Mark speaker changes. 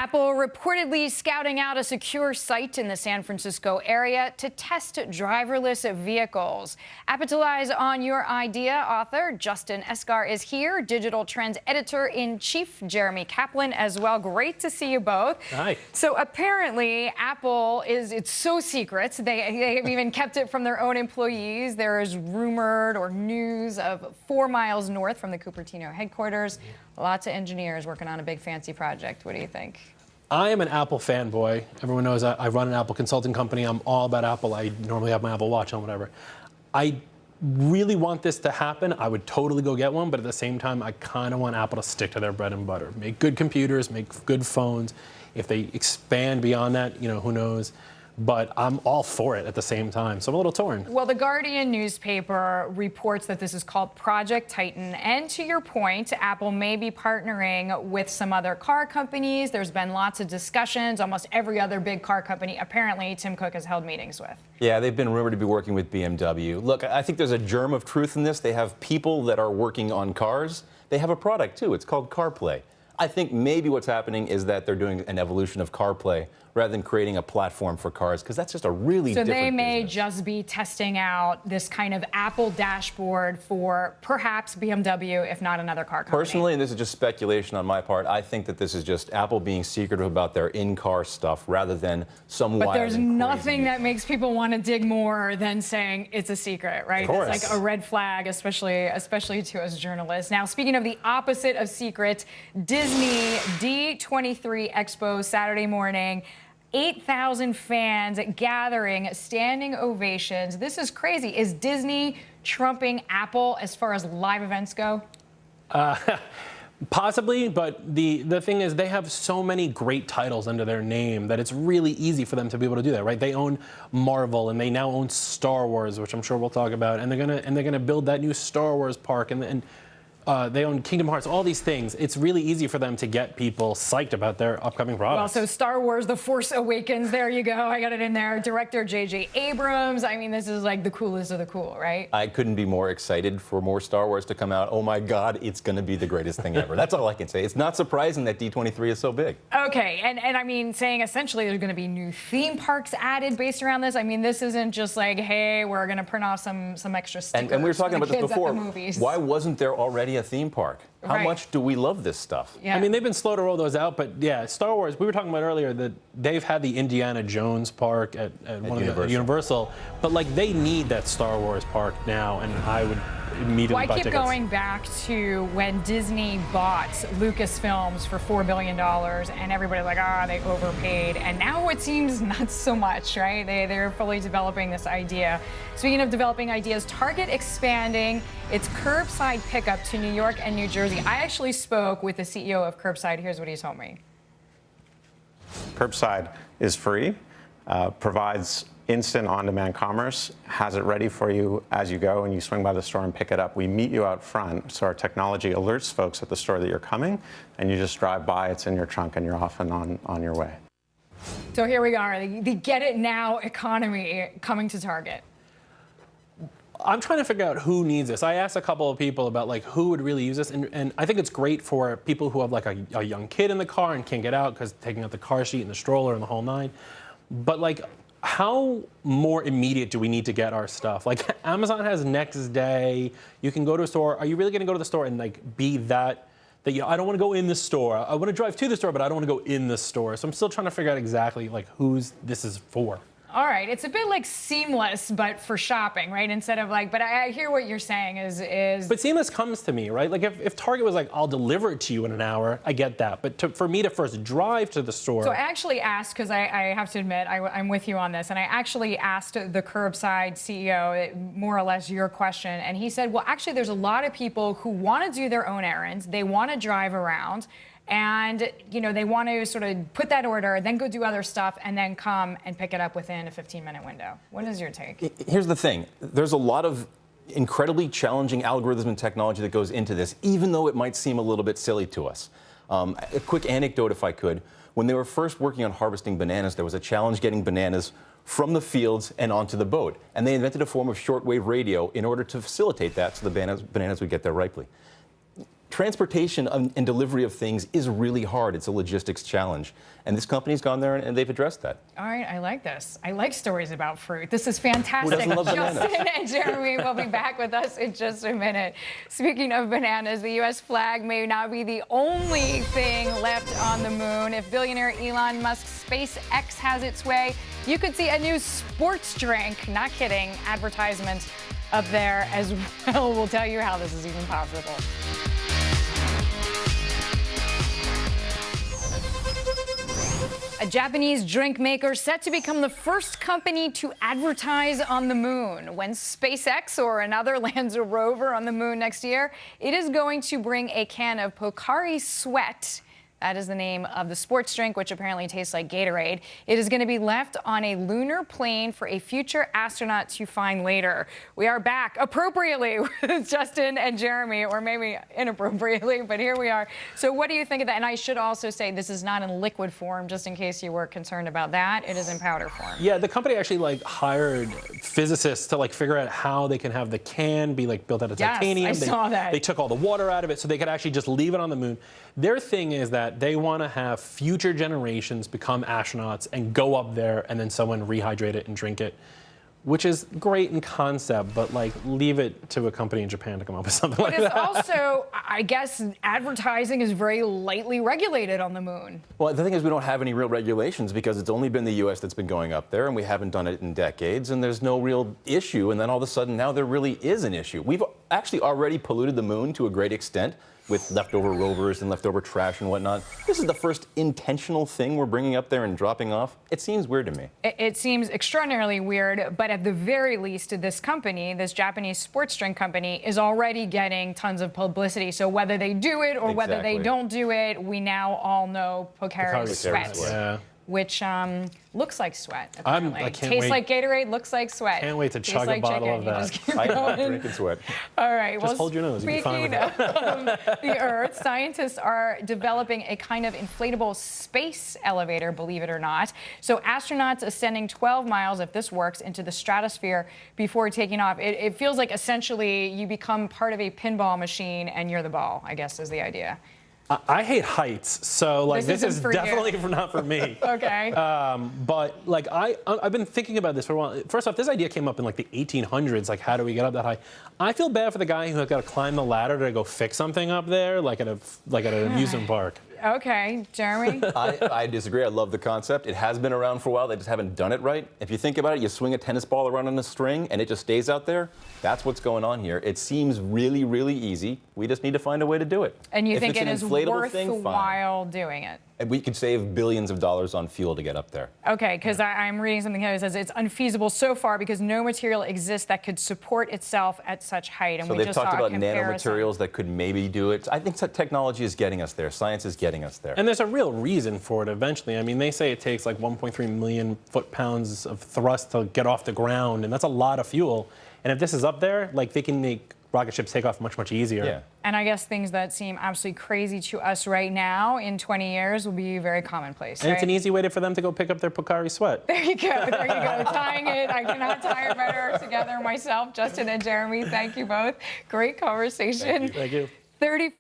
Speaker 1: Apple reportedly scouting out a secure site in the San Francisco area to test driverless vehicles. Capitalize on your idea. Author Justin Esgar is here. Digital Trends Editor-in-Chief Jeremy Kaplan as well. Great to see you both.
Speaker 2: Hi.
Speaker 1: So apparently Apple it's so secret. They have even kept it from their own employees. There is rumored or news of 4 miles north from the Cupertino headquarters. Lots of engineers working on a big fancy project. What do you think?
Speaker 2: I am an Apple fanboy. Everyone knows I run an Apple consulting company. I'm all about Apple. I normally have my Apple Watch on, whatever. I really want this to happen. I would totally go get one, but at the same time, I kind of want Apple to stick to their bread and butter. Make good computers, make good phones. If they expand beyond that, who knows? But I'm all for it at the same time, so I'm a little torn.
Speaker 1: Well, the Guardian newspaper reports that this is called Project Titan, and to your point, Apple may be partnering with some other car companies. There's been lots of discussions. Almost every other big car company, apparently, Tim Cook has held meetings with.
Speaker 3: Yeah, they've been rumored to be working with BMW. Look, I think there's a germ of truth in this. They have people that are working on cars. They have a product, too. It's called CarPlay. I think maybe what's happening is that they're doing an evolution of CarPlay rather than creating a platform for cars, because that's just a really different
Speaker 1: So they may
Speaker 3: business.
Speaker 1: just be testing out this kind of Apple dashboard for perhaps BMW, if not another car company.
Speaker 3: Personally, and this is just speculation on my part, I think that this is just Apple being secretive about their in-car stuff rather than some
Speaker 1: But
Speaker 3: wild
Speaker 1: there's
Speaker 3: and
Speaker 1: nothing
Speaker 3: crazy.
Speaker 1: that makes people want to dig more than saying it's a secret, right?
Speaker 3: Of course.
Speaker 1: It's like a red flag, especially to us journalists. Now, speaking of the opposite of secret, Disney D23 Expo Saturday morning. 8,000 fans gathering, standing ovations. This is crazy. Is Disney trumping Apple as far as live events go?
Speaker 2: Possibly, but the thing is they have so many great titles under their name that it's really easy for them to be able to do that, right? They own Marvel and they now own Star Wars, which I'm sure we'll talk about, and they're gonna build that new Star Wars park, and they own Kingdom Hearts, all these things. It's really easy for them to get people psyched about their upcoming products.
Speaker 1: Well, so Star Wars, The Force Awakens, there you go. I got it in there. Director J.J. Abrams. I mean, this is like the coolest of the cool, right?
Speaker 3: I couldn't be more excited for more Star Wars to come out. Oh my God, it's going to be the greatest thing ever. That's all I can say. It's not surprising that D23 is so big.
Speaker 1: Okay, and I mean, saying essentially there's going to be new theme parks added based around this. I mean, this isn't just like, hey, we're going to print off some extra stickers.
Speaker 3: And we were talking
Speaker 1: for the
Speaker 3: about this
Speaker 1: kids
Speaker 3: before.
Speaker 1: at the movies.
Speaker 3: Why wasn't there already a theme park? How
Speaker 1: Right.
Speaker 3: much do we love this stuff?
Speaker 1: Yeah.
Speaker 2: I mean, they've been slow to roll those out, but yeah, Star Wars, we were talking about earlier that they've had the Indiana Jones park at one
Speaker 3: Universal.
Speaker 2: of the Universal, but like they need that Star Wars park now, and I would immediately
Speaker 1: Well, I
Speaker 2: buy
Speaker 1: keep
Speaker 2: tickets.
Speaker 1: going back to when Disney bought Lucasfilms for $4 billion, and everybody's like, they overpaid. And now it seems not so much, right? They're fully developing this idea. Speaking of developing ideas, Target expanding its curbside pickup to New York and New Jersey. I actually spoke with the CEO of Curbside. Here's what he told me.
Speaker 4: Curbside is free, provides instant on-demand commerce, has it ready for you as you go and you swing by the store and pick it up. We meet you out front, so our technology alerts folks at the store that you're coming, and you just drive by, it's in your trunk, and you're off and on your way.
Speaker 1: So here we are, the get it now economy coming to Target.
Speaker 2: I'm trying to figure out who needs this. I asked a couple of people about like who would really use this, and I think it's great for people who have like a young kid in the car and can't get out because taking out the car seat and the stroller and the whole nine. But like, how more immediate do we need to get our stuff? Like Amazon has next day. You can go to a store. Are you really going to go to the store and like be that I don't want to go in the store. I want to drive to the store, but I don't want to go in the store. So I'm still trying to figure out exactly like who's this is for.
Speaker 1: All right, it's a bit like Seamless, but for shopping, right? Instead of like, but I hear what you're saying is.
Speaker 2: But Seamless comes to me, right? Like if Target was like, I'll deliver it to you in an hour, I get that. But for me to first drive to the store.
Speaker 1: So I actually asked, because I have to admit, I'm with you on this, and I actually asked the Curbside CEO more or less your question, and he said, well, actually, there's a lot of people who want to do their own errands, they want to drive around, and they want to sort of put that order, then go do other stuff, and then come and pick it up within a 15-minute window. What is your take?
Speaker 3: Here's the thing. There's a lot of incredibly challenging algorithms and technology that goes into this, even though it might seem a little bit silly to us. A quick anecdote, if I could. When they were first working on harvesting bananas, there was a challenge getting bananas from the fields and onto the boat. And they invented a form of shortwave radio in order to facilitate that so the bananas would get there ripely. transportation and delivery of things is really hard. It's a logistics challenge. And this company's gone there and they've addressed that.
Speaker 1: All right, I like this. I like stories about fruit. This is fantastic.
Speaker 3: Who doesn't love bananas?
Speaker 1: Justin and Jeremy will be back with us in just a minute. Speaking of bananas, the U.S. flag may not be the only thing left on the moon. If billionaire Elon Musk's SpaceX has its way, you could see a new sports drink, not kidding, advertisement up there as well. We'll tell you how this is even possible. A Japanese drink maker set to become the first company to advertise on the moon. When SpaceX or another lands a rover on the moon next year, it is going to bring a can of Pocari Sweat. That is the name of the sports drink, which apparently tastes like Gatorade. It is going to be left on a lunar plane for a future astronaut to find later. We are back appropriately with Justin and Jeremy, or maybe inappropriately, but here we are. So what do you think of that? And I should also say this is not in liquid form, just in case you were concerned about that. It is in powder form.
Speaker 2: Yeah, the company actually hired physicists to figure out how they can have the can be built out of titanium.
Speaker 1: I saw that.
Speaker 2: They took all the water out of it so they could actually just leave it on the moon. Their thing is that they want to have future generations become astronauts and go up there and then someone rehydrate it and drink it, which is great in concept, but leave it to a company in Japan to come up with something like that.
Speaker 1: But it's also, I guess, advertising is very lightly regulated on the moon.
Speaker 3: Well, the thing is we don't have any real regulations because it's only been the U.S. that's been going up there and we haven't done it in decades and there's no real issue. And then all of a sudden now there really is an issue. We've actually already polluted the moon to a great extent with leftover rovers and leftover trash and whatnot. This is the first intentional thing we're bringing up there and dropping off. It seems weird to me.
Speaker 1: It seems extraordinarily weird, but at the very least, this company, this Japanese sports drink company, is already getting tons of publicity. So whether they do it or whether they don't do it, we now all know Pocari Sweat.
Speaker 2: Yeah.
Speaker 1: Which looks like sweat, apparently.
Speaker 2: I can't
Speaker 1: Tastes
Speaker 2: wait.
Speaker 1: like Gatorade, looks like sweat.
Speaker 2: Can't wait to
Speaker 1: Tastes
Speaker 2: chug
Speaker 1: like
Speaker 2: a bottle
Speaker 1: chicken.
Speaker 2: of
Speaker 1: You
Speaker 2: that.
Speaker 1: just keep
Speaker 3: I'm not
Speaker 1: going.
Speaker 3: drinking sweat.
Speaker 1: All right.
Speaker 2: Just hold your nose. You'll be fine with
Speaker 1: Speaking
Speaker 2: that.
Speaker 1: of the Earth, scientists are developing a kind of inflatable space elevator, believe it or not. So astronauts ascending 12 miles, if this works, into the stratosphere before taking off. It feels like essentially you become part of a pinball machine and you're the ball, I guess is the idea.
Speaker 2: I hate heights, so this is
Speaker 1: for
Speaker 2: definitely
Speaker 1: you.
Speaker 2: not for me.
Speaker 1: Okay.
Speaker 2: But I've been thinking about this for a while. First off, this idea came up in the 1800s. How do we get up that high? I feel bad for the guy who has got to climb the ladder to go fix something up there, at an amusement park.
Speaker 1: Okay, Jeremy.
Speaker 3: I disagree. I love the concept. It has been around for a while. They just haven't done it right. If you think about it, you swing a tennis ball around on a string and it just stays out there. That's what's going on here. It seems really, really easy. We just need to find a way to do it.
Speaker 1: And you
Speaker 3: If
Speaker 1: think
Speaker 3: it's
Speaker 1: it
Speaker 3: an
Speaker 1: is
Speaker 3: inflatable thing, fine.
Speaker 1: worthwhile doing it?
Speaker 3: And we could save billions of dollars on fuel to get up there.
Speaker 1: Okay, because I'm reading something here that says it's unfeasible so far because no material exists that could support itself at such height. And
Speaker 3: So
Speaker 1: we
Speaker 3: they've
Speaker 1: just
Speaker 3: talked
Speaker 1: saw a
Speaker 3: about
Speaker 1: comparison.
Speaker 3: nanomaterials that could maybe do it. I think technology is getting us there. Science is getting us there.
Speaker 2: And there's a real reason for it eventually. I mean, they say it takes 1.3 million foot-pounds of thrust to get off the ground, and that's a lot of fuel. And if this is up there, they can make rocket ships take off much, much easier.
Speaker 3: Yeah.
Speaker 1: And I guess things that seem absolutely crazy to us right now in 20 years will be very commonplace.
Speaker 2: And
Speaker 1: right?
Speaker 2: it's an easy way for them to go pick up their Pocari Sweat.
Speaker 1: There you go. There you go. Tying it. I cannot tie it better together myself. Justin and Jeremy, thank you both. Great conversation.
Speaker 2: Thank you.
Speaker 1: 30